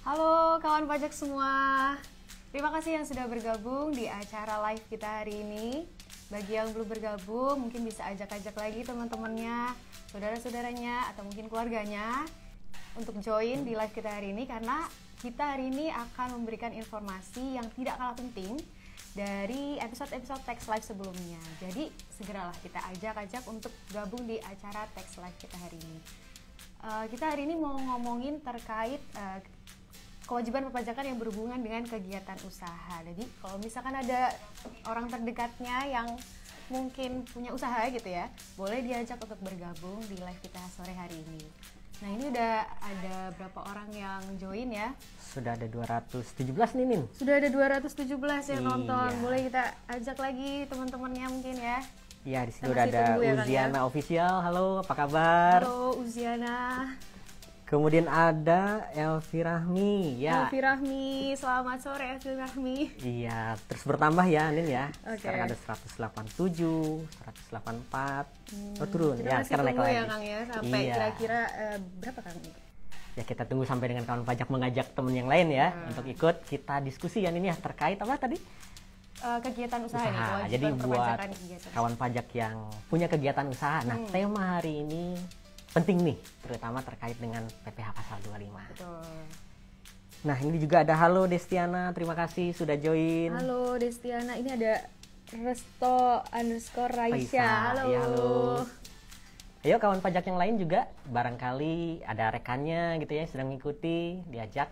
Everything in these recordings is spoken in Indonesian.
Halo kawan pajak semua, terima kasih yang sudah bergabung di acara live kita hari ini. Bagi yang belum bergabung, mungkin bisa ajak-ajak lagi teman-temannya, saudara-saudaranya, atau mungkin keluarganya untuk join di live kita hari ini, karena kita hari ini akan memberikan informasi yang tidak kalah penting dari episode-episode Text Live sebelumnya. Jadi segeralah kita ajak-ajak untuk gabung di acara Text Live kita hari ini. Kita hari ini mau ngomongin terkait kewajiban perpajakan yang berhubungan dengan kegiatan usaha. Jadi kalau misalkan ada orang terdekatnya yang mungkin punya usaha gitu ya, boleh diajak untuk bergabung di live kita sore hari ini. Nah, ini udah ada berapa orang yang join ya? Sudah ada 217 nih, Nin. Sudah ada 217 yang nonton. Boleh kita ajak lagi teman-temannya mungkin ya? Iya, di sini udah ada Uziana Official. Halo, apa kabar? Halo Uziana. Kemudian ada Elvi Rahmi, ya. Elvi Rahmi, selamat sore Elvi Rahmi. Iya, terus bertambah ya, Nin ya. Okay. Sekarang ada 187, 184. Oh, turun. Kita ya, sekarang naik lagi. Ya, Kang ya, sampai kira-kira berapa Kang? Ya, kita tunggu sampai dengan kawan pajak mengajak teman yang lain ya untuk ikut kita diskusi ya, Nin ya, terkait apa tadi? Kegiatan usaha. Nih, jadi buat kawan pajak yang punya kegiatan usaha. Nah, tema hari ini penting nih, terutama terkait dengan PPh Pasal 25. Betul. Nah, ini juga ada halo Destiana, terima kasih sudah join. Halo Destiana, ini ada Resto_Raisya. Halo. Ya, halo. Ayo kawan pajak yang lain juga, barangkali ada rekannya gitu ya, sedang mengikuti, diajak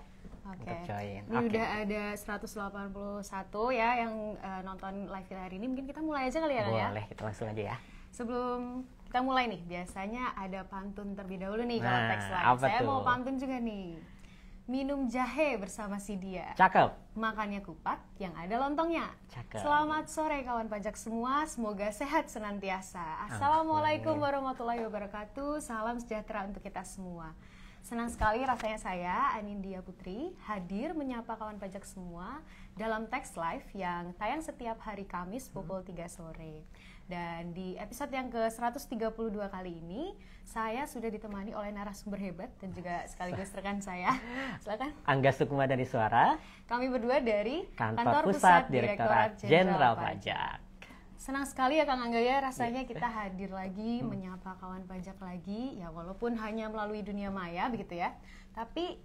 untuk join. Ini udah ada 181 ya yang nonton live kita hari ini. Mungkin kita mulai aja kali ya, Kang ya? Boleh, kita langsung aja ya. Sebelum kita mulai nih, biasanya ada pantun terlebih dahulu nih kalau Text Live. Saya mau pantun juga nih. Minum jahe bersama si dia. Cakep. Makannya kupat yang ada lontongnya. Cakep. Selamat sore kawan pajak semua, semoga sehat senantiasa. Assalamualaikum warahmatullahi wabarakatuh. Salam sejahtera untuk kita semua. Senang sekali rasanya saya, Anindya Putri, hadir menyapa kawan pajak semua dalam Text Live yang tayang setiap hari Kamis pukul 3 sore. Dan di episode yang ke-132 kali ini, saya sudah ditemani oleh narasumber hebat dan juga sekaligus rekan saya. Silakan. Angga Sukma dari Suara. Kami berdua dari Kantor Pusat Direktorat Jenderal Pajak. Senang sekali ya Kang Angga ya, rasanya kita hadir lagi menyapa kawan pajak lagi, ya walaupun hanya melalui dunia maya begitu ya. Tapi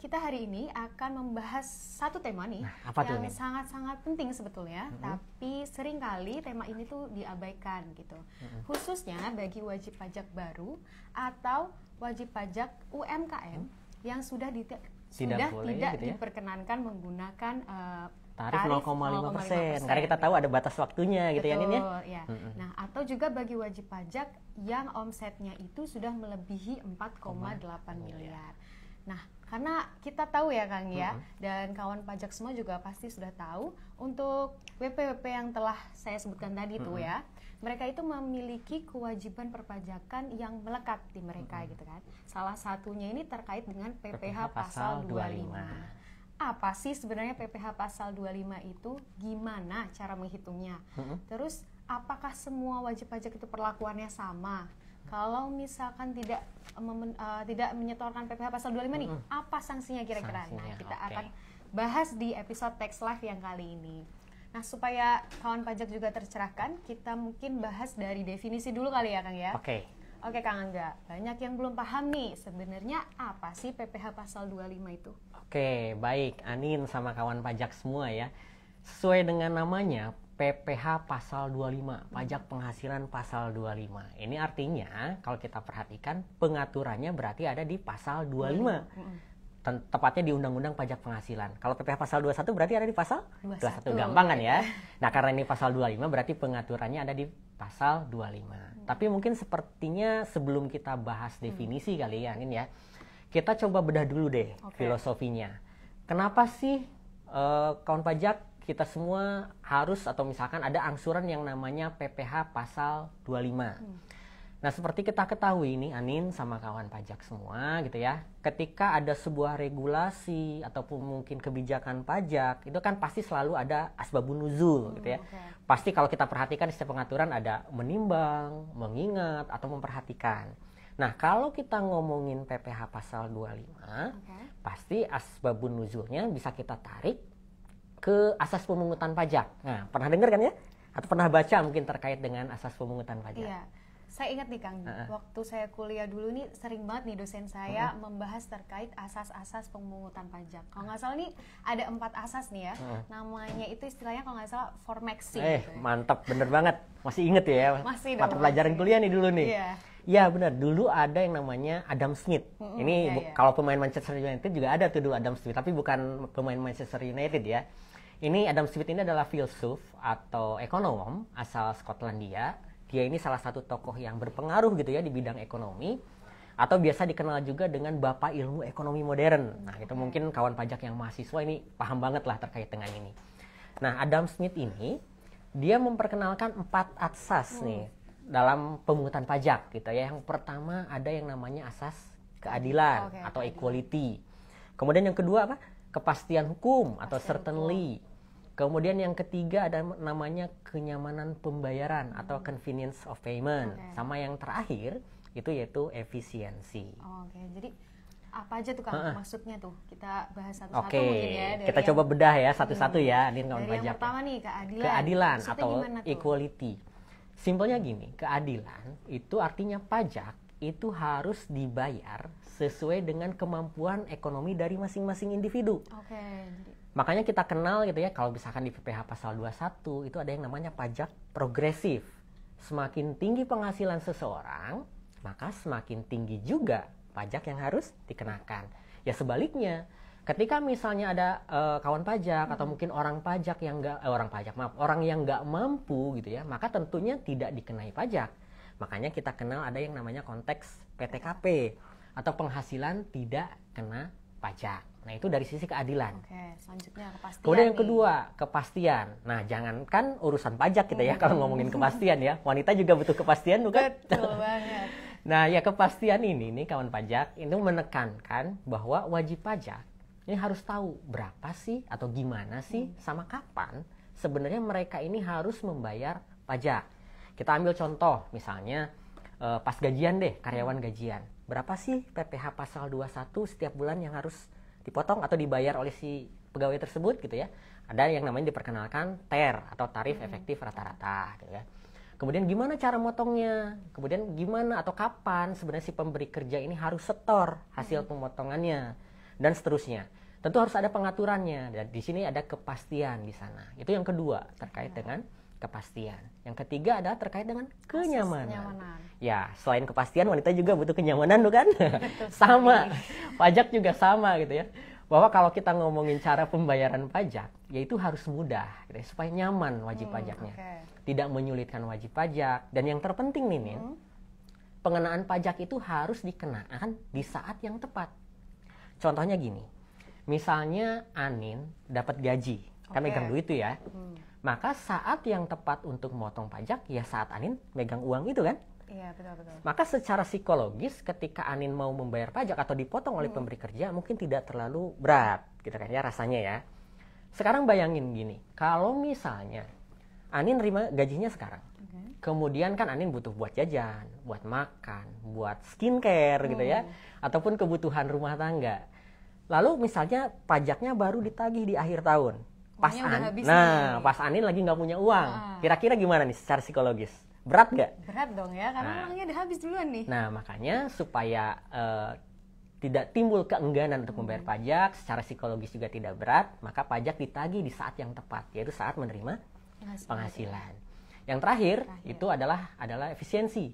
kita hari ini akan membahas satu tema nih yang sangat-sangat penting sebetulnya, tapi seringkali tema ini tuh diabaikan gitu. Khususnya bagi wajib pajak baru atau wajib pajak UMKM yang sudah tidak diperkenankan menggunakan tarif 0,5%. Karena kita tahu ada batas waktunya gitu. Betul, ya, Nin ya. Nah, atau juga bagi wajib pajak yang omsetnya itu sudah melebihi 4,8 miliar. Nah, karena kita tahu ya Kang ya, dan kawan pajak semua juga pasti sudah tahu, untuk WP-WP yang telah saya sebutkan tadi itu ya, mereka itu memiliki kewajiban perpajakan yang melekat di mereka gitu kan. Salah satunya ini terkait dengan PPh Pasal 25. Apa sih sebenarnya PPh Pasal 25 itu? Gimana cara menghitungnya? Terus apakah semua wajib pajak itu perlakuannya sama? Kalau misalkan tidak menyetorkan PPh Pasal 25 nih, apa sanksinya kira-kira? Nah, kita akan bahas di episode Text Live yang kali ini. Nah, supaya kawan pajak juga tercerahkan, kita mungkin bahas dari definisi dulu kali ya Kang ya. Oke Kang Angga, banyak yang belum paham nih sebenarnya apa sih PPh Pasal 25 itu? Oke, baik Anin sama kawan pajak semua ya. Sesuai dengan namanya, PPh Pasal 25, Pajak Penghasilan Pasal 25. Ini artinya kalau kita perhatikan pengaturannya berarti ada di Pasal 25. Tepatnya di Undang-Undang Pajak Penghasilan. Kalau PPh Pasal 21 berarti ada di Pasal 21. Gampang kan ya? Nah, karena ini Pasal 25 berarti pengaturannya ada di Pasal 25. Tapi mungkin sepertinya sebelum kita bahas definisi kali ya, Anin ya, kita coba bedah dulu deh filosofinya. Kenapa sih kawan pajak kita semua harus atau misalkan ada angsuran yang namanya PPh Pasal 25. Nah, seperti kita ketahui ini Anin sama kawan pajak semua gitu ya, ketika ada sebuah regulasi ataupun mungkin kebijakan pajak, itu kan pasti selalu ada asbabun nuzul gitu ya. Pasti kalau kita perhatikan di setiap pengaturan ada menimbang, mengingat, atau memperhatikan. Nah, kalau kita ngomongin PPh pasal 25, pasti asbabun nuzulnya bisa kita tarik ke asas pemungutan pajak. Nah, pernah dengar kan ya? Atau pernah baca mungkin terkait dengan asas pemungutan pajak? Iya. Saya ingat nih Kang, waktu saya kuliah dulu nih sering banget nih dosen saya membahas terkait asas-asas pemungutan pajak. Kalau nggak salah nih ada 4 asas nih ya, namanya itu istilahnya kalau nggak salah formexing. Gitu ya. Mantap, bener banget. Masih inget ya? Masih mata pelajaran kuliah nih dulu nih. Iya. Ya benar, dulu ada yang namanya Adam Smith. Ini kalau pemain Manchester United juga ada tuh dulu Adam Smith, tapi bukan pemain Manchester United ya. Ini Adam Smith ini adalah filsuf atau ekonom asal Skotlandia. Dia ini salah satu tokoh yang berpengaruh gitu ya di bidang ekonomi, atau biasa dikenal juga dengan Bapak Ilmu Ekonomi Modern. Nah, itu mungkin kawan pajak yang mahasiswa ini paham banget lah terkait dengan ini. Nah, Adam Smith ini dia memperkenalkan 4 asas nih dalam pemungutan pajak gitu ya. Yang pertama ada yang namanya asas keadilan atau equality. Kemudian yang kedua apa? Kepastian hukum atau certainly. Kemudian yang ketiga ada namanya kenyamanan pembayaran atau convenience of payment. Sama yang terakhir itu yaitu efisiensi. Jadi apa aja tuh Kang maksudnya tuh? Kita bahas satu-satu mungkin ya. Kita coba bedah ya satu-satu ya. Dari yang pertama nih keadilan. Keadilan atau equality. Simpelnya gini, keadilan itu artinya pajak itu harus dibayar sesuai dengan kemampuan ekonomi dari masing-masing individu. Makanya kita kenal gitu ya, kalau misalkan di PPh pasal 21 itu ada yang namanya pajak progresif. Semakin tinggi penghasilan seseorang, maka semakin tinggi juga pajak yang harus dikenakan. Ya sebaliknya, ketika misalnya ada kawan pajak atau mungkin orang pajak yang orang yang nggak mampu gitu ya, maka tentunya tidak dikenai pajak. Makanya kita kenal ada yang namanya konteks PTKP atau penghasilan tidak kena pajak. Nah, itu dari sisi keadilan. Selanjutnya kepastian. Kemudian yang kedua, kepastian. Nah, jangankan urusan pajak kita ya kalau ngomongin kepastian ya. Wanita juga butuh kepastian bukan? Betul banget. Nah, ya kepastian ini nih kawan pajak itu menekankan bahwa wajib pajak ini harus tahu berapa sih atau gimana sih sama kapan sebenarnya mereka ini harus membayar pajak. Kita ambil contoh misalnya pas gajian deh, karyawan gajian. Berapa sih PPh pasal 21 setiap bulan yang harus dipotong atau dibayar oleh si pegawai tersebut gitu ya. Ada yang namanya diperkenalkan TER atau tarif efektif rata-rata gitu ya. Kemudian gimana cara motongnya? Kemudian gimana atau kapan sebenarnya si pemberi kerja ini harus setor hasil pemotongannya dan seterusnya. Tentu harus ada pengaturannya dan di sini ada kepastian di sana. Itu yang kedua terkait dengan kepastian. Yang ketiga adalah terkait dengan kenyamanan. Ya, selain kepastian wanita juga butuh kenyamanan bukan? Sama. Pajak juga sama gitu ya. Bahwa kalau kita ngomongin cara pembayaran pajak, yaitu harus mudah gitu ya, supaya nyaman wajib pajaknya. Tidak menyulitkan wajib pajak dan yang terpenting nih Nin, pengenaan pajak itu harus dikenakan di saat yang tepat. Contohnya gini. Misalnya Anin dapat gaji, kan megang duit tuh ya. Maka saat yang tepat untuk memotong pajak ya saat Anin megang uang itu kan? Iya, betul. Maka secara psikologis ketika Anin mau membayar pajak atau dipotong oleh pemberi kerja mungkin tidak terlalu berat gitu kan ya rasanya ya. Sekarang bayangin gini, kalau misalnya Anin nerima gajinya sekarang. Kemudian kan Anin butuh buat jajan, buat makan, buat skincare gitu ya, ataupun kebutuhan rumah tangga. Lalu misalnya pajaknya baru ditagih di akhir tahun. Pas Anin lagi nggak punya uang. Kira-kira gimana nih secara psikologis? Berat nggak? Berat dong ya, karena uangnya udah habis duluan nih. Nah, makanya supaya tidak timbul keengganan untuk membayar pajak, secara psikologis juga tidak berat, maka pajak ditagih di saat yang tepat, yaitu saat menerima penghasilan. Yang terakhir itu adalah efisiensi.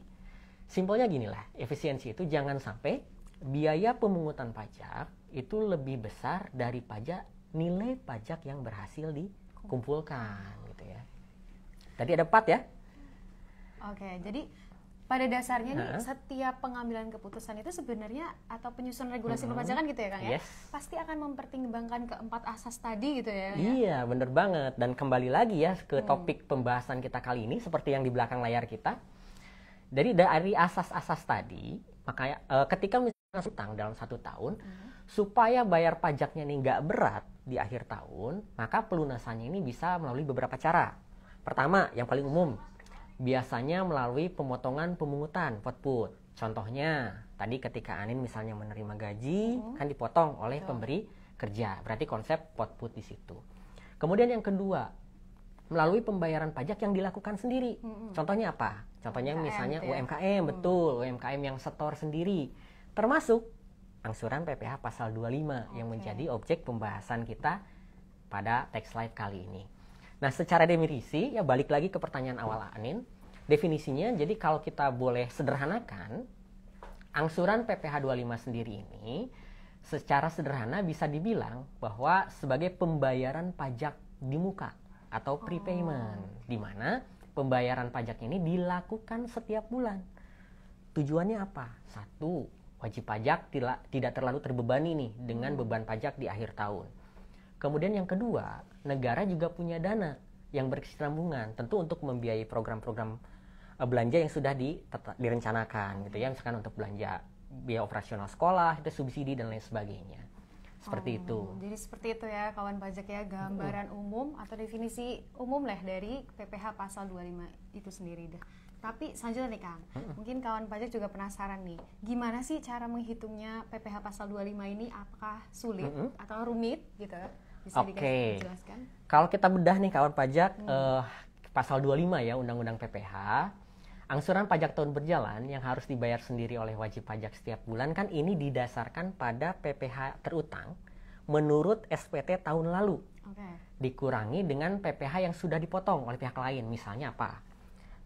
Simpelnya ginilah, efisiensi itu jangan sampai biaya pemungutan pajak itu lebih besar dari nilai pajak yang berhasil dikumpulkan gitu ya. Tadi ada 4 ya. Jadi pada dasarnya nih setiap pengambilan keputusan itu sebenarnya atau penyusunan regulasi perpajakan gitu ya Kang ya. Pasti akan mempertimbangkan ke-4 asas tadi gitu ya. Iya, bener banget. Dan kembali lagi ya ke topik pembahasan kita kali ini seperti yang di belakang layar kita. Dari asas-asas tadi, makanya ketika misalnya utang dalam 1 tahun, supaya bayar pajaknya ini nggak berat di akhir tahun, maka pelunasannya ini bisa melalui beberapa cara. Pertama, yang paling umum, biasanya melalui pemotongan pemungutan (output). Contohnya, tadi ketika Anin misalnya menerima gaji, kan dipotong oleh pemberi kerja. Berarti konsep output di situ. Kemudian yang kedua, melalui pembayaran pajak yang dilakukan sendiri. Contohnya apa? Contohnya UMKM misalnya gitu ya? UMKM, betul. UMKM yang setor sendiri. Termasuk angsuran PPh pasal 25 yang menjadi objek pembahasan kita pada teks slide kali ini. Nah, secara definisi, ya balik lagi ke pertanyaan awal Anin. Definisinya, jadi kalau kita boleh sederhanakan, angsuran PPh 25 sendiri ini secara sederhana bisa dibilang bahwa sebagai pembayaran pajak di muka atau prepayment, di mana pembayaran pajak ini dilakukan setiap bulan. Tujuannya apa? Satu, wajib pajak tidak terlalu terbebani nih dengan beban pajak di akhir tahun. Kemudian yang kedua, negara juga punya dana yang berkesinambungan, tentu untuk membiayai program-program belanja yang sudah direncanakan gitu ya, misalkan untuk belanja biaya operasional sekolah, itu subsidi dan lain sebagainya. Seperti itu. Jadi seperti itu ya kawan pajak ya, gambaran umum atau definisi umum lah dari PPh pasal 25 itu sendiri dah. Tapi selanjutnya nih Kang, mungkin kawan pajak juga penasaran nih, gimana sih cara menghitungnya PPh pasal 25 ini, apakah sulit atau rumit gitu? Bisa dijelaskan? Kalau kita bedah nih kawan pajak, pasal 25 ya Undang-Undang PPh, angsuran pajak tahun berjalan yang harus dibayar sendiri oleh wajib pajak setiap bulan kan ini didasarkan pada PPh terutang menurut SPT tahun lalu. Dikurangi dengan PPh yang sudah dipotong oleh pihak lain. Misalnya apa?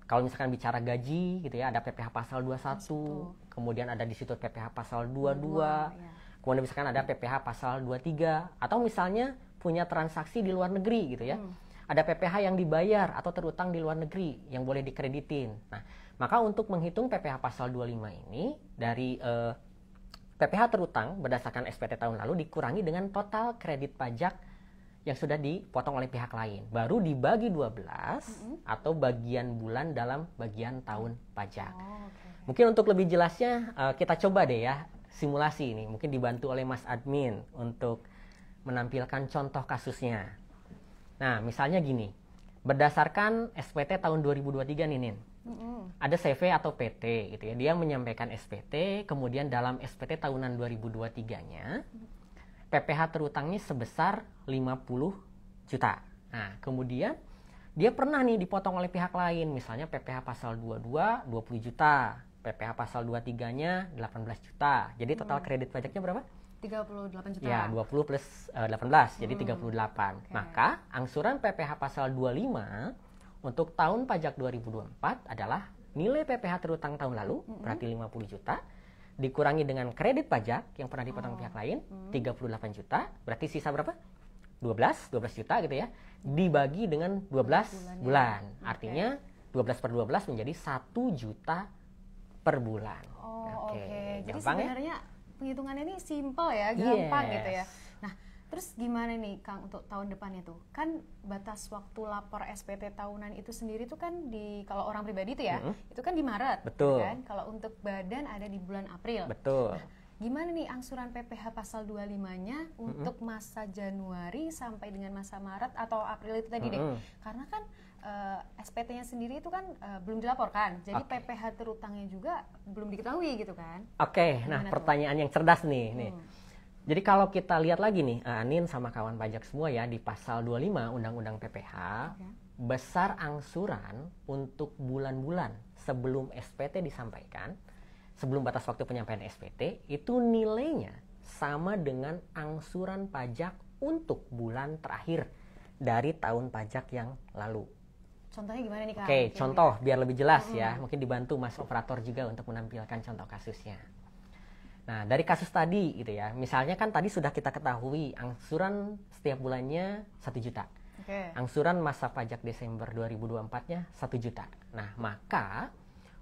Kalau misalkan bicara gaji gitu ya, ada PPh pasal 21, kemudian ada di situ PPh pasal 22, kemudian misalkan ada PPh pasal 23, atau misalnya punya transaksi di luar negeri gitu ya. Ada PPh yang dibayar atau terutang di luar negeri yang boleh dikreditin. Nah, maka untuk menghitung PPh pasal 25 ini dari PPh terutang berdasarkan SPT tahun lalu dikurangi dengan total kredit pajak yang sudah dipotong oleh pihak lain. Baru dibagi 12 atau bagian bulan dalam bagian tahun pajak. Mungkin untuk lebih jelasnya kita coba deh ya simulasi ini. Mungkin dibantu oleh Mas Admin untuk menampilkan contoh kasusnya. Nah, misalnya gini, berdasarkan SPT tahun 2023 nih, Nin. Ada CV atau PT gitu ya. Dia menyampaikan SPT, kemudian dalam SPT tahunan 2023-nya PPh terutangnya sebesar 50 juta. Nah, kemudian dia pernah nih dipotong oleh pihak lain, misalnya PPh pasal 22 20 juta, PPh pasal 23-nya 18 juta. Jadi total kredit pajaknya berapa? 38 juta. Ya, 20 plus 18, jadi 38. Maka, angsuran PPh pasal 25 untuk tahun pajak 2024 adalah nilai PPh terutang tahun lalu, berarti 50 juta, dikurangi dengan kredit pajak yang pernah dipotong pihak lain, 38 juta, berarti sisa berapa? 12 juta gitu ya, dibagi dengan 12 bulan. Artinya, 12 per 12 menjadi 1 juta per bulan. Jadi sebenarnya penghitungannya ini simple ya, gampang gitu ya. Nah, terus gimana nih Kang untuk tahun depannya tuh? Kan batas waktu lapor SPT tahunan itu sendiri tuh kan kalau orang pribadi tuh ya, itu kan di Maret. Betul. Kan? Kalau untuk badan ada di bulan April. Betul. Nah, gimana nih angsuran PPh pasal 25-nya untuk masa Januari sampai dengan masa Maret atau April itu tadi deh? Karena kan SPT-nya sendiri itu kan belum dilaporkan, jadi PPh terutangnya juga belum diketahui gitu kan? Nah pertanyaan yang cerdas nih. Jadi kalau kita lihat lagi nih, Anin sama kawan pajak semua ya, di pasal 25 Undang-Undang PPh, besar angsuran untuk bulan-bulan sebelum SPT disampaikan, sebelum batas waktu penyampaian SPT, itu nilainya sama dengan angsuran pajak untuk bulan terakhir dari tahun pajak yang lalu. Contohnya gimana nih Kak? Contoh biar lebih jelas ya, mungkin dibantu Mas Operator juga untuk menampilkan contoh kasusnya. Nah, dari kasus tadi gitu ya, misalnya kan tadi sudah kita ketahui angsuran setiap bulannya 1 juta. Angsuran masa pajak Desember 2024-nya 1 juta. Nah, maka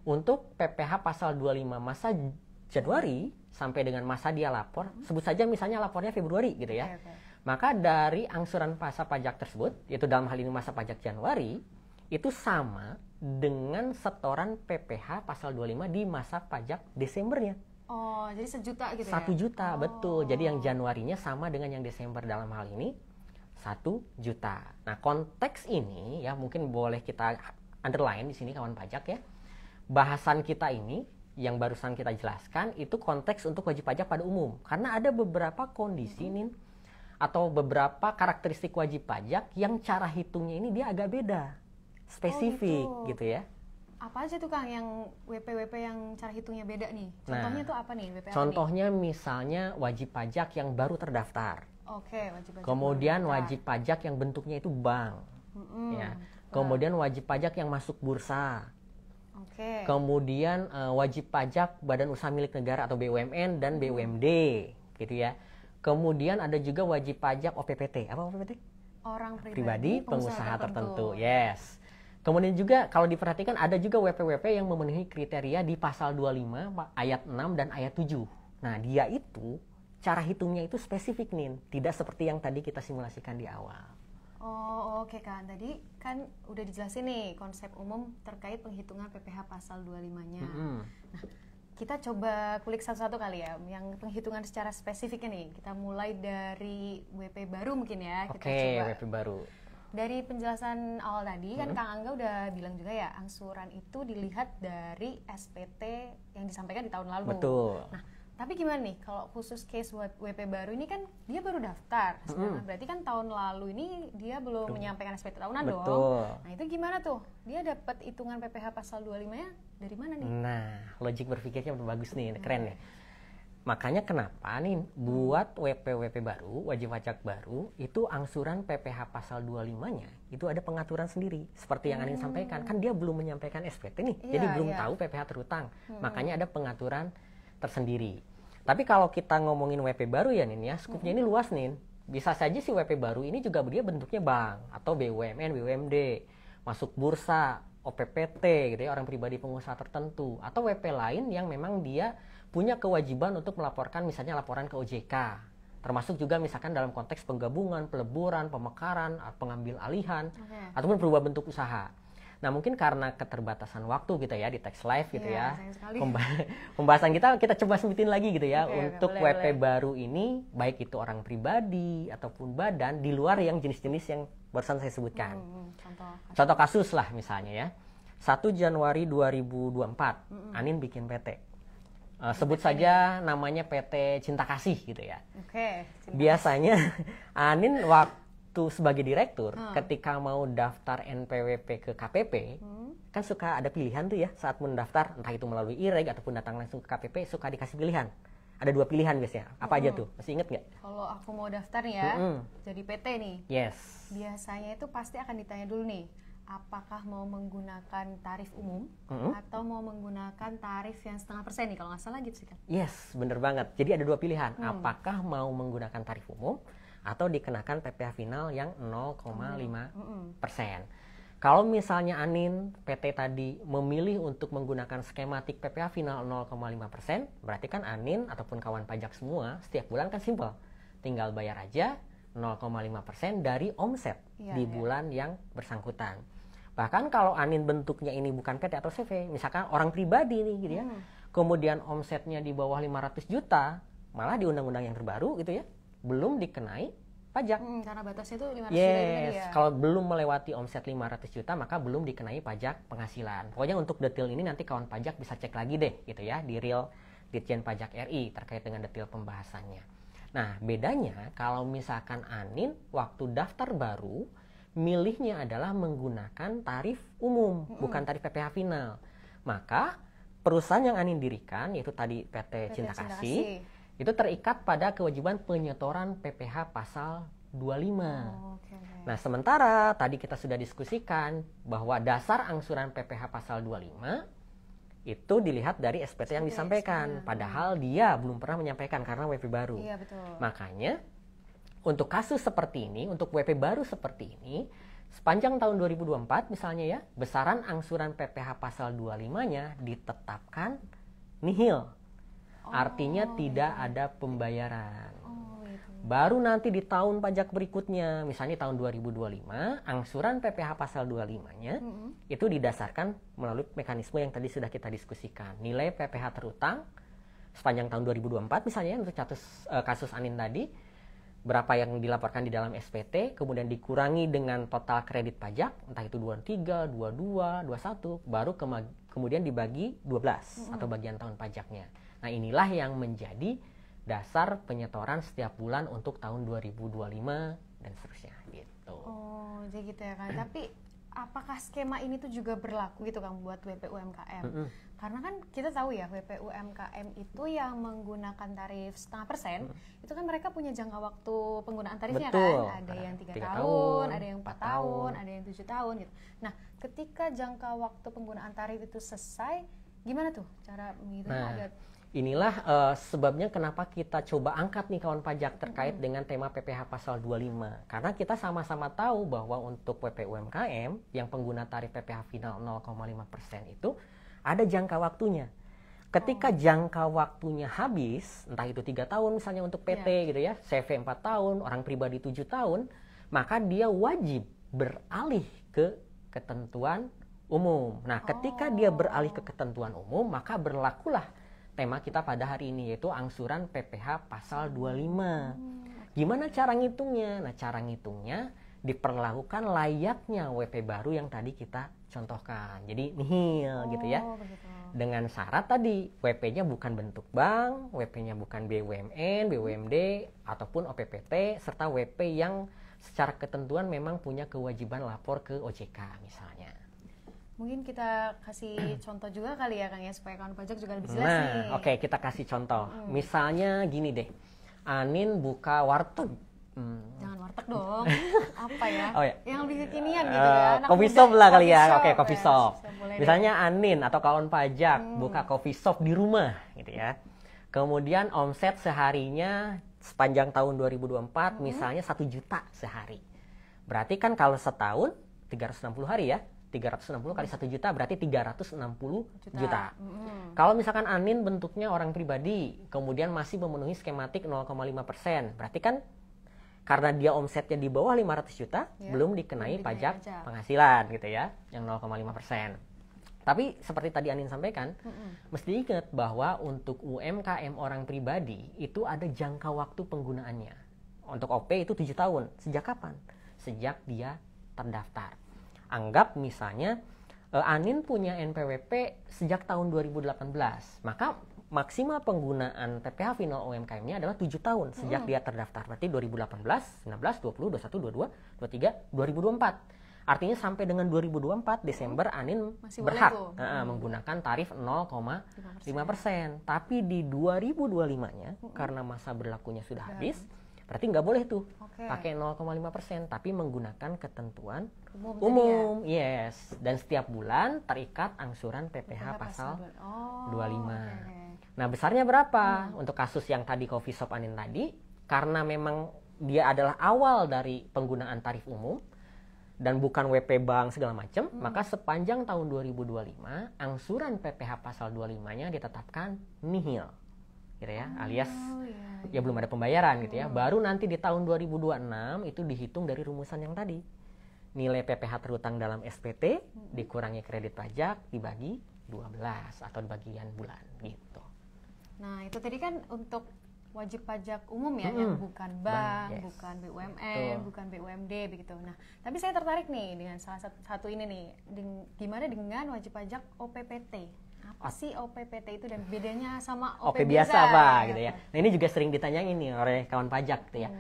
untuk PPh pasal 25 masa Januari sampai dengan masa dia lapor, sebut saja misalnya lapornya Februari gitu ya. Maka dari angsuran masa pajak tersebut, yaitu dalam hal ini masa pajak Januari, itu sama dengan setoran PPh pasal 25 di masa pajak Desembernya. Oh, jadi 1 juta gitu 1 juta, betul. Jadi yang Januarinya sama dengan yang Desember dalam hal ini 1 juta. Nah, konteks ini ya mungkin boleh kita underline di sini kawan pajak ya. Bahasan kita ini yang barusan kita jelaskan itu konteks untuk wajib pajak pada umum. Karena ada beberapa kondisi nih atau beberapa karakteristik wajib pajak yang cara hitungnya ini dia agak beda, spesifik gitu ya. Apa aja tuh Kang yang WP yang cara hitungnya beda nih? Contohnya tuh apa nih WP? Contohnya misalnya wajib pajak yang baru terdaftar. Oke, wajib pajak. Kemudian wajib pajak yang bentuknya itu bank. Ya. Kemudian wajib pajak yang masuk bursa. Kemudian wajib pajak badan usaha milik negara atau BUMN dan BUMD gitu ya. Kemudian ada juga wajib pajak OPPT. Apa OPPT? Orang pribadi pengusaha tertentu. Yes. Kemudian juga kalau diperhatikan ada juga WP-WP yang memenuhi kriteria di pasal 25 ayat 6 dan ayat 7. Nah, dia itu cara hitungnya itu spesifik nih, tidak seperti yang tadi kita simulasikan di awal. Oh, oke kan. Tadi kan udah dijelasin nih konsep umum terkait penghitungan PPh pasal 25-nya. Nah, kita coba kulik satu-satu kali ya, yang penghitungan secara spesifiknya nih. Kita mulai dari WP baru mungkin ya. Kita coba. WP baru. Dari penjelasan awal tadi kan Kang Angga udah bilang juga ya, angsuran itu dilihat dari SPT yang disampaikan di tahun lalu. Betul. Nah, tapi gimana nih kalau khusus case WP baru ini kan dia baru daftar, berarti kan tahun lalu ini dia belum menyampaikan SPT tahunan dong. Nah itu gimana tuh? Dia dapat hitungan PPh pasal 25-nya dari mana nih? Nah, logik berpikirnya bagus nih, keren ya. Makanya kenapa nih buat WP baru, wajib pajak baru, itu angsuran PPh pasal 25-nya itu ada pengaturan sendiri. Seperti yang Anin sampaikan, kan dia belum menyampaikan SPT nih, jadi belum tahu PPh terhutang. Makanya ada pengaturan tersendiri. Tapi kalau kita ngomongin WP baru ya Nin ya, skupnya ini luas nih. Bisa saja si WP baru ini juga dia bentuknya bank atau BUMN, BUMD, masuk bursa, OPPT gitu ya, orang pribadi pengusaha tertentu, atau WP lain yang memang dia punya kewajiban untuk melaporkan misalnya laporan ke OJK. Termasuk juga misalkan dalam konteks penggabungan, peleburan, pemekaran, pengambil alihan, ataupun berubah bentuk usaha. Nah mungkin karena keterbatasan waktu gitu ya di Tax Live gitu ya, pembahasan kita coba sebutin lagi gitu ya, untuk WP baru ini baik itu orang pribadi ataupun badan di luar yang jenis-jenis yang barusan saya sebutkan. Contoh kasus lah misalnya ya, 1 Januari 2024 Anin bikin PT, sebut saja namanya PT Cinta Kasih gitu ya. Biasanya Anin waktu sebagai direktur ketika mau daftar NPWP ke KPP kan suka ada pilihan tuh ya saat mendaftar, entah itu melalui IREG ataupun datang langsung ke KPP, suka dikasih pilihan. Ada 2 pilihan biasanya. Apa aja tuh? Masih inget nggak? Kalau aku mau daftar ya, jadi PT nih. Yes. Biasanya itu pasti akan ditanya dulu nih, apakah mau menggunakan tarif umum atau mau menggunakan tarif yang 0,5% nih kalau nggak salah gitu sih kan? Yes, bener banget. Jadi ada 2 pilihan. Apakah mau menggunakan tarif umum atau dikenakan PPh final yang 0,5%. Kalau misalnya Anin PT tadi memilih untuk menggunakan skematik PPh final 0,5%, berarti kan Anin ataupun kawan pajak semua setiap bulan kan simple, tinggal bayar aja 0,5% dari omset di bulan yang bersangkutan. Bahkan kalau Anin bentuknya ini bukan PT atau CV, misalkan orang pribadi nih gitu ya, kemudian omsetnya di bawah 500 juta, malah di undang-undang yang terbaru gitu ya, belum dikenai pajak. Karena batasnya itu 500 juta ya. Kalau belum melewati omset 500 juta maka belum dikenai pajak penghasilan. Pokoknya untuk detail ini nanti kawan pajak bisa cek lagi deh gitu ya di Real Ditjen Pajak RI terkait dengan detail pembahasannya. Nah, bedanya kalau misalkan Anin waktu daftar baru milihnya adalah menggunakan tarif umum, bukan tarif PPh final. Maka perusahaan yang Anin dirikan yaitu tadi PT Cinta Kasih itu terikat pada kewajiban penyetoran PPh pasal 25. Nah, sementara tadi kita sudah diskusikan bahwa dasar angsuran PPh pasal 25 itu dilihat dari SPT yang disampaikan. Padahal dia belum pernah menyampaikan karena WP baru. Iya, betul. Makanya untuk kasus seperti ini, untuk WP baru seperti ini, sepanjang tahun 2024 misalnya ya, besaran angsuran PPh pasal 25-nya ditetapkan nihil. Artinya tidak ada pembayaran. Baru nanti di tahun pajak berikutnya, misalnya tahun 2025, angsuran PPh pasal 25-nya itu didasarkan melalui mekanisme yang tadi sudah kita diskusikan. Nilai PPh terhutang sepanjang tahun 2024 misalnya untuk kasus Anin tadi, berapa yang dilaporkan di dalam SPT, kemudian dikurangi dengan total kredit pajak, entah itu 23, 22, 21, baru kemudian dibagi 12 atau bagian tahun pajaknya. Nah, inilah yang menjadi dasar penyetoran setiap bulan untuk tahun 2025 dan seterusnya gitu. Oh, jadi gitu ya kan. Tapi apakah skema ini tuh juga berlaku gitu Kang buat WP UMKM? Karena kan kita tahu ya WP UMKM itu yang menggunakan tarif 0,5%, itu kan mereka punya jangka waktu penggunaan tarifnya. Betul. Kan. Ada yang 3 tahun, tahun, ada yang 4 tahun, tahun, ada yang 7 tahun gitu. Nah, ketika jangka waktu penggunaan tarif itu selesai, gimana tuh cara menghitungnya agar inilah sebabnya kenapa kita coba angkat nih kawan pajak terkait dengan tema PPh pasal 25. Karena kita sama-sama tahu bahwa untuk WP UMKM yang pengguna tarif PPh final 0,5% itu ada jangka waktunya. Ketika jangka waktunya habis, entah itu 3 tahun misalnya untuk PT gitu ya, CV 4 tahun, orang pribadi 7 tahun, maka dia wajib beralih ke ketentuan umum. Nah, ketika dia beralih ke ketentuan umum, maka berlakulah tema kita pada hari ini, yaitu angsuran PPh pasal 25. Gimana cara ngitungnya? Nah, cara ngitungnya diperlakukan layaknya WP baru yang tadi kita contohkan. Jadi nihil gitu ya. begitu. Dengan syarat tadi WP-nya bukan bentuk bank, WP-nya bukan BUMN, BUMD ataupun OPPT, serta WP yang secara ketentuan memang punya kewajiban lapor ke OJK misalnya. Mungkin kita kasih contoh juga kali ya Kang ya, supaya kawan pajak juga lebih jelas nih. Nah, oke, kita kasih contoh. Misalnya gini deh, Anin buka warteg. Jangan warteg dong. Apa ya? Oh, ya. Yang lebih kekinian gitu ya. Anak Coffee muda, shop lah kali ya. shop, Oke, coffee shop. Boleh Misalnya Anin atau kawan pajak buka coffee shop di rumah gitu ya. Kemudian omset seharinya sepanjang tahun 2024 misalnya 1 juta sehari. Berarti kan kalau setahun 360 hari ya. 360 kali 1 juta berarti 360 juta. Kalau misalkan Anin bentuknya orang pribadi, kemudian masih memenuhi skematik 0,5%, berarti kan karena dia omsetnya di bawah 500 juta, belum dikenai pajak penghasilan gitu ya, yang 0,5%. Tapi seperti tadi Anin sampaikan, mesti ingat bahwa untuk UMKM orang pribadi itu ada jangka waktu penggunaannya. Untuk OP itu 7 tahun. Sejak kapan? Sejak dia terdaftar. Anggap misalnya Anin punya NPWP sejak tahun 2018, maka maksimal penggunaan PPh final UMKM-nya adalah 7 tahun sejak dia terdaftar. Berarti 2018, 19, 20, 21, 22, 23, 2024. Artinya sampai dengan 2024 Desember Anin masih berhak menggunakan tarif 0,5%. Tapi di 2025-nya karena masa berlakunya sudah habis, berarti nggak boleh tuh pakai 0,5%, tapi menggunakan ketentuan umum. Yes, dan setiap bulan terikat angsuran PPh pasal 25. Nah, besarnya berapa? Untuk kasus yang tadi coffee shop Anin tadi, karena memang dia adalah awal dari penggunaan tarif umum dan bukan WP bank segala macam, maka sepanjang tahun 2025 angsuran PPh pasal 25-nya ditetapkan nihil. Gitu ya, alias ya belum ada pembayaran gitu ya. Baru nanti di tahun 2026 itu dihitung dari rumusan yang tadi. Nilai PPh terutang dalam SPT dikurangi kredit pajak dibagi 12 atau bagian bulan gitu. Nah, itu tadi kan untuk wajib pajak umum ya, yang bukan bank, bukan BUMN, bukan BUMD begitu. Nah, tapi saya tertarik nih dengan salah satu ini nih, gimana dengan wajib pajak OPPT? Apa sih OPPT itu dan bedanya sama OP biasa apa gitu ya. Nah, ini juga sering ditanyain nih oleh kawan pajak gitu ya.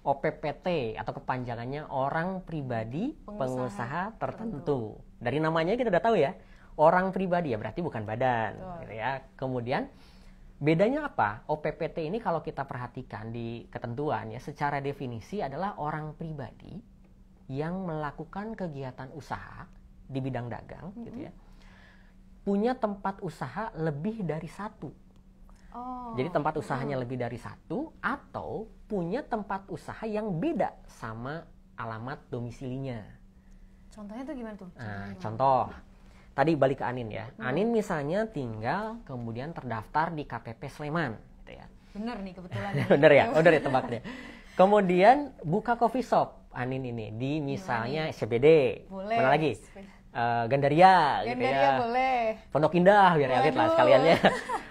OPPT atau kepanjangannya orang pribadi pengusaha tertentu. Dari namanya kita udah tahu ya, orang pribadi ya berarti bukan badan gitu ya. Kemudian bedanya apa? OPPT ini kalau kita perhatikan di ketentuan ya, secara definisi adalah orang pribadi yang melakukan kegiatan usaha di bidang dagang gitu ya. Punya tempat usaha lebih dari satu. Jadi tempat usahanya lebih dari satu, atau punya tempat usaha yang beda sama alamat domisilinya. Contohnya tuh gimana tuh? Contoh, tadi balik ke Anin ya. Anin misalnya tinggal kemudian terdaftar di KPP Sleman, gitu ya. Bener nih kebetulan. Bener ya, udah ditebak deh. Kemudian buka coffee shop Anin ini di misalnya SCBD. Boleh. Mana lagi? Gandaria gitu ya. Boleh. Pondok Indah biar elit lah sekaliannya.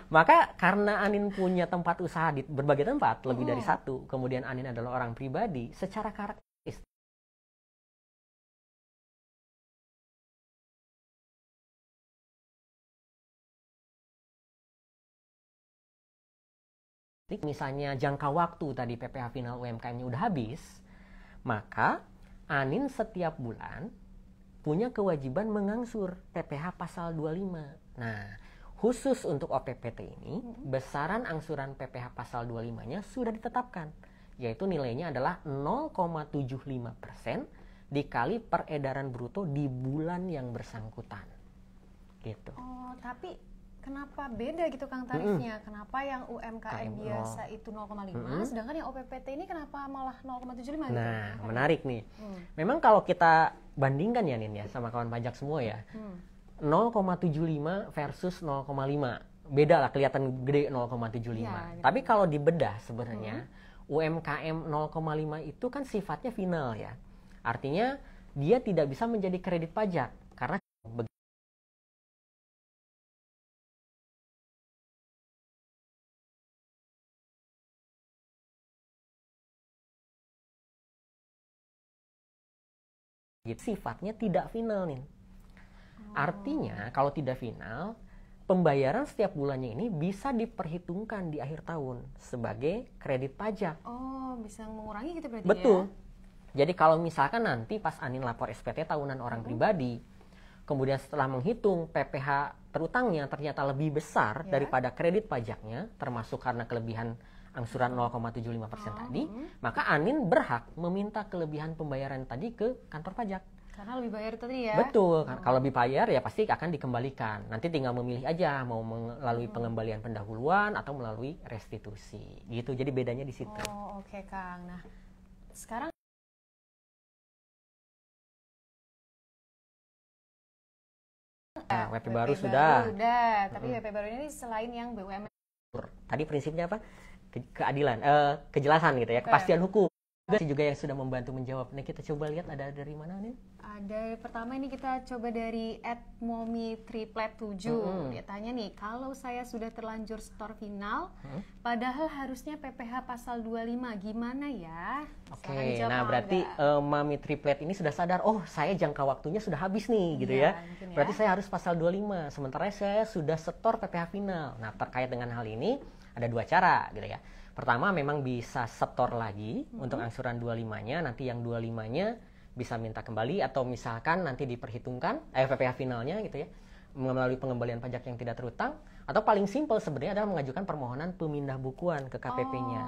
Maka karena Anin punya tempat usaha di berbagai tempat, lebih dari satu, kemudian Anin adalah orang pribadi, secara karakteristik misalnya jangka waktu tadi PPh final UMKM-nya udah habis, maka Anin setiap bulan punya kewajiban mengangsur PPh pasal 25. Nah, khusus untuk OPPT ini, besaran angsuran PPh pasal 25-nya sudah ditetapkan, yaitu nilainya adalah 0,75% dikali peredaran bruto di bulan yang bersangkutan. Gitu. Oh, tapi kenapa beda gitu Kang tarifnya? Kenapa yang UMKM biasa itu 0,5, sedangkan yang OPPT ini kenapa malah 0,75 gitu? Nah, menarik nih. Memang kalau kita bandingkan ya Nin ya sama kawan pajak semua ya, 0,75 versus 0,5. Beda lah, kelihatan gede 0,75. Ya, gitu. Tapi kalau dibedah sebenarnya UMKM 0,5 itu kan sifatnya final ya. Artinya dia tidak bisa menjadi kredit pajak karena sifatnya tidak final nih. Artinya kalau tidak final, pembayaran setiap bulannya ini bisa diperhitungkan di akhir tahun sebagai kredit pajak. Oh, bisa mengurangi gitu berarti. Betul. Ya? Jadi kalau misalkan nanti pas Anin lapor SPT tahunan orang pribadi, kemudian setelah menghitung PPh terutangnya ternyata lebih besar daripada kredit pajaknya, termasuk karena kelebihan angsuran 0,75% tadi, maka Anin berhak meminta kelebihan pembayaran tadi ke kantor pajak. Karena lebih bayar tadi ya? Betul, kalau lebih bayar ya pasti akan dikembalikan. Nanti tinggal memilih aja mau melalui pengembalian pendahuluan atau melalui restitusi. Gitu, jadi bedanya di situ. Oh, oke Kang. Nah, sekarang WP baru sudah. Tapi WP baru ini selain yang BUMN. Tadi prinsipnya apa? Keadilan, kejelasan gitu ya, kepastian hukum. Juga yang sudah membantu menjawab. Nah, kita coba lihat ada dari mana nih? Ada pertama ini kita coba dari @momi7. Dia tanya nih, kalau saya sudah terlanjur store final, padahal harusnya PPh pasal 25, gimana ya? Oke, nah berarti Mami Triplet ini sudah sadar, oh saya jangka waktunya sudah habis nih gitu ya. Berarti saya harus pasal 25, sementara saya sudah setor PPh final. Nah, terkait dengan hal ini ada dua cara gitu ya. Pertama memang bisa setor lagi untuk angsuran 25-nya, nanti yang 25-nya bisa minta kembali atau misalkan nanti diperhitungkan PPh finalnya gitu ya, melalui pengembalian pajak yang tidak terutang, atau paling simpel sebenarnya adalah mengajukan permohonan pemindah bukuan ke KPP-nya.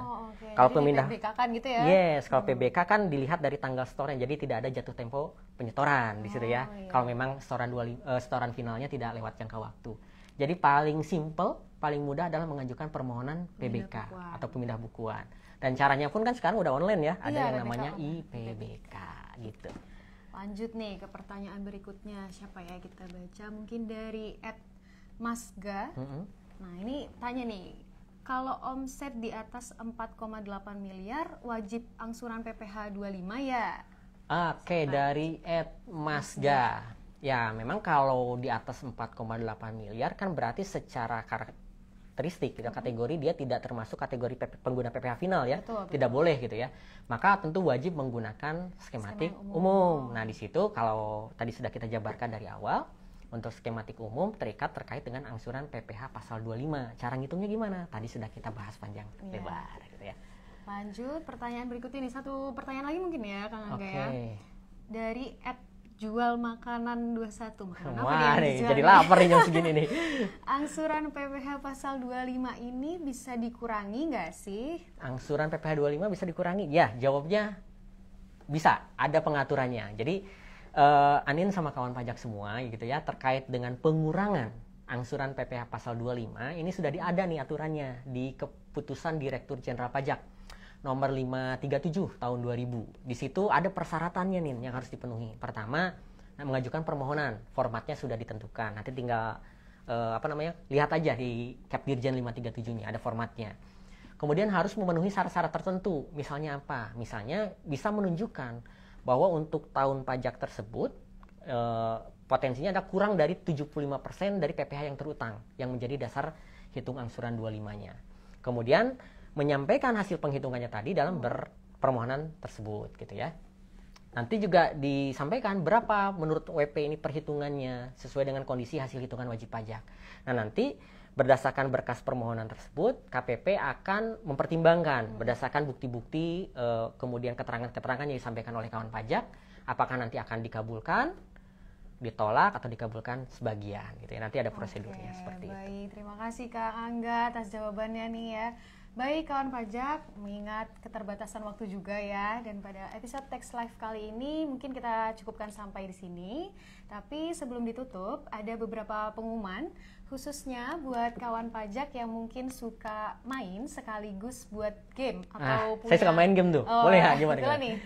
Kalau pemindah PBK kan gitu ya? Yes, kalau PBK kan dilihat dari tanggal setoran, jadi tidak ada jatuh tempo penyetoran di situ ya. Kalau memang setoran finalnya tidak lewat jangka waktu. Jadi paling simple, paling mudah adalah mengajukan permohonan PBK atau pemindah bukuan. Dan caranya pun kan sekarang udah online ya, ada yang namanya IPBK gitu. Lanjut nih ke pertanyaan berikutnya, siapa ya kita baca? Mungkin dari @masga. Nah, ini tanya nih, kalau omset di atas 4,8 miliar wajib angsuran PPh 25 ya? Oke, dari @masga. Ya, memang kalau di atas 4,8 miliar kan berarti secara karakteristik, kategori dia tidak termasuk kategori pengguna PPh final ya. Betul. Tidak boleh gitu ya. Maka tentu wajib menggunakan skematik umum. Nah, di situ kalau tadi sudah kita jabarkan dari awal, untuk skematik umum terkait dengan angsuran PPh pasal 25. Cara ngitungnya gimana? Tadi sudah kita bahas panjang lebar gitu ya. Lanjut, pertanyaan berikutnya nih, satu pertanyaan lagi mungkin ya Kang Angga ya. Dari jual makanan 21. Wah nih, jadi lapar nih jam segini nih. Angsuran PPh pasal 25 ini bisa dikurangi nggak sih? Angsuran PPh 25 bisa dikurangi? Ya, jawabnya bisa, ada pengaturannya. Jadi Anin sama kawan pajak semua gitu ya, terkait dengan pengurangan angsuran PPh pasal 25 ini sudah ada nih aturannya di Keputusan Direktur Jenderal Pajak nomor 537 tahun 2000. Di situ ada persyaratannya nih yang harus dipenuhi. Pertama, mengajukan permohonan, formatnya sudah ditentukan. Nanti tinggal lihat aja di Kepdirjen 537-nya ada formatnya. Kemudian harus memenuhi syarat-syarat tertentu. Misalnya apa? Misalnya bisa menunjukkan bahwa untuk tahun pajak tersebut potensinya ada kurang dari 75% dari PPh yang terutang yang menjadi dasar hitung angsuran 25-nya. Kemudian menyampaikan hasil penghitungannya tadi dalam permohonan tersebut gitu ya. Nanti juga disampaikan berapa menurut WP ini perhitungannya sesuai dengan kondisi hasil hitungan wajib pajak. Nah, nanti berdasarkan berkas permohonan tersebut, KPP akan mempertimbangkan berdasarkan bukti-bukti, kemudian keterangan-keterangan yang disampaikan oleh kawan pajak, apakah nanti akan dikabulkan, ditolak, atau dikabulkan sebagian gitu ya. Nanti ada prosedurnya seperti itu. Baik, terima kasih Kak Angga atas jawabannya nih ya. Baik kawan pajak, mengingat keterbatasan waktu juga ya, dan pada episode Tax Live kali ini mungkin kita cukupkan sampai di sini. Tapi sebelum ditutup, ada beberapa pengumuman khususnya buat kawan pajak yang mungkin suka main sekaligus buat game atau saya suka main game tuh. Boleh ya, gimana? Nih.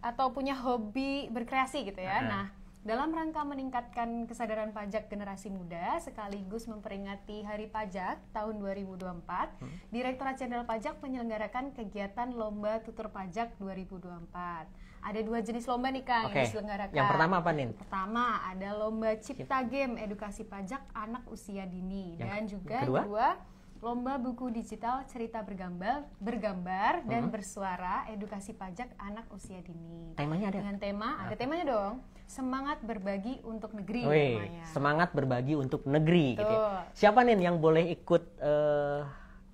Atau punya hobi berkreasi gitu ya. Nah, dalam rangka meningkatkan kesadaran pajak generasi muda sekaligus memperingati Hari Pajak tahun 2024, Direktorat Jenderal Pajak menyelenggarakan kegiatan Lomba Tutur Pajak 2024. Ada 2 jenis lomba nih Kang yang diselenggarakan. Yang pertama apa nih? Pertama ada Lomba Cipta Game Edukasi Pajak Anak Usia Dini. Dan juga kedua Lomba Buku Digital Cerita Bergambar dan Bersuara Edukasi Pajak Anak Usia Dini. Temanya ada? Dengan tema, ada temanya dong. Semangat berbagi untuk negeri namanya. Semangat berbagi untuk negeri gitu ya. Siapa nih yang boleh ikut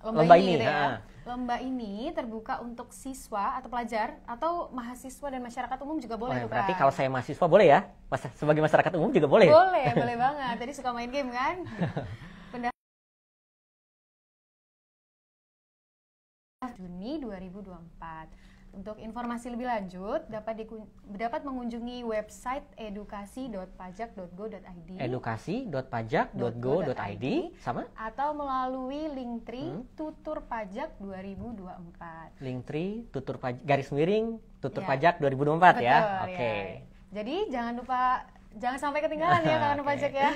lomba ini? Ya. Lomba ini terbuka untuk siswa atau pelajar atau mahasiswa dan masyarakat umum juga boleh. Berarti kalau saya mahasiswa boleh ya? Sebagai masyarakat umum juga boleh? Boleh banget. Tadi suka main game kan? Juni 2024. Untuk informasi lebih lanjut dapat mengunjungi website edukasi.pajak.go.id edukasi.pajak.go.id sama atau melalui Linktree Tutur Pajak 2024. Linktree Tutur Pajak Tutur Pajak 2024 ya. Oke. Jadi jangan sampai ketinggalan ya kawan pajak ya.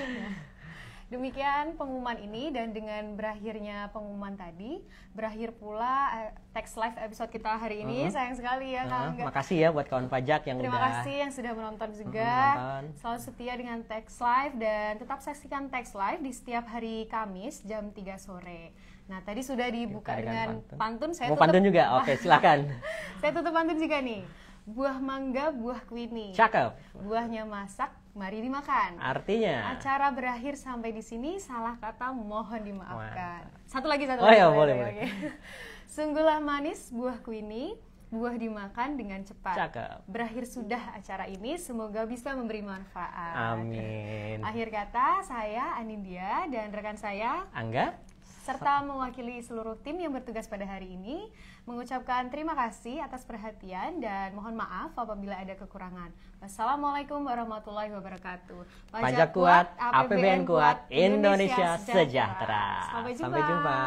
Demikian pengumuman ini, dan dengan berakhirnya pengumuman tadi, berakhir pula Tax Live episode kita hari ini. Sayang sekali ya Kang Angga. Makasih ya buat kawan pajak yang Terima kasih yang sudah menonton juga. Selalu setia dengan Tax Live dan tetap saksikan Tax Live di setiap hari Kamis jam 3 sore. Nah, tadi sudah dibuka dengan pantun. Saya mau pantun juga? Oke, silakan. Saya tutup pantun juga nih. Buah mangga, buah queenie. Cakep. Buahnya masak, mari dimakan. Artinya acara berakhir sampai di sini, salah kata mohon dimaafkan. Satu lagi. Boleh. Sungguhlah manis buah queenie, buah dimakan dengan cepat. Cakep. Berakhir sudah acara ini, semoga bisa memberi manfaat. Amin. Akhir kata, saya Anindya dan rekan saya Angga, serta mewakili seluruh tim yang bertugas pada hari ini, mengucapkan terima kasih atas perhatian dan mohon maaf apabila ada kekurangan. Wassalamualaikum warahmatullahi wabarakatuh. Pajak kuat, APBN kuat, Indonesia sejahtera. Sampai jumpa. Sampai jumpa.